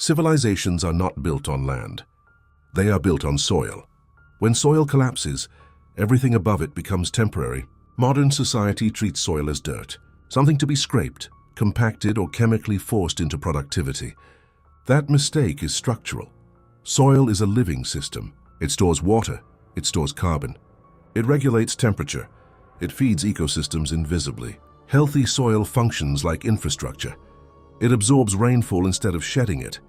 Civilizations are not built on land. They are built on soil. When soil collapses, everything above it becomes temporary. Modern society treats soil as dirt, something to be scraped, compacted, or chemically forced into productivity. That mistake is structural. Soil is a living system. It stores water. It stores carbon. It regulates temperature. It feeds ecosystems invisibly. Healthy soil functions like infrastructure. It absorbs rainfall instead of shedding it.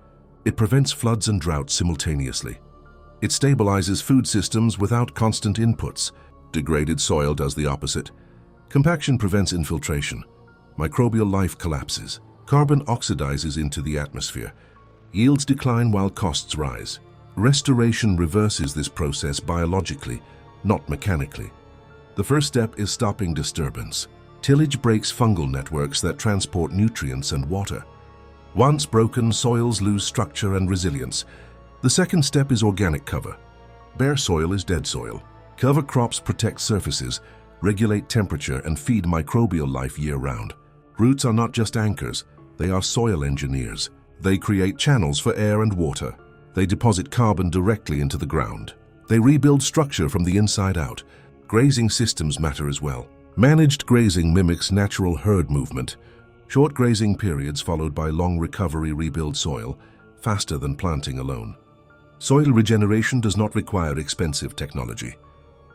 It prevents floods and droughts simultaneously. It stabilizes food systems without constant inputs. Degraded soil does the opposite. Compaction prevents infiltration. Microbial life collapses. Carbon oxidizes into the atmosphere. Yields decline while costs rise. Restoration reverses this process biologically, not mechanically. The first step is stopping disturbance. Tillage breaks fungal networks that transport nutrients and water. Once broken, soils lose structure and resilience. The second step is organic cover. Bare soil is dead soil. Cover crops protect surfaces, regulate temperature, and feed microbial life year-round. Roots are not just anchors, they are soil engineers. They create channels for air and water. They deposit carbon directly into the ground. They rebuild structure from the inside out. Grazing systems matter as well. Managed grazing mimics natural herd movement. Short grazing periods followed by long recovery rebuild soil, faster than planting alone. Soil regeneration does not require expensive technology.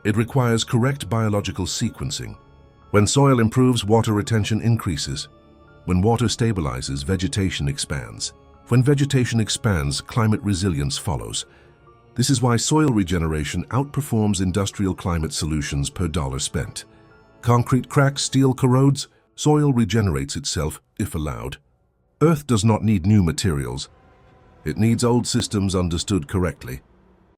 It requires correct biological sequencing. When soil improves, water retention increases. When water stabilizes, vegetation expands. When vegetation expands, climate resilience follows. This is why soil regeneration outperforms industrial climate solutions per dollar spent. Concrete cracks, steel corrodes, soil regenerates itself if allowed. Earth does not need new materials. It needs old systems understood correctly.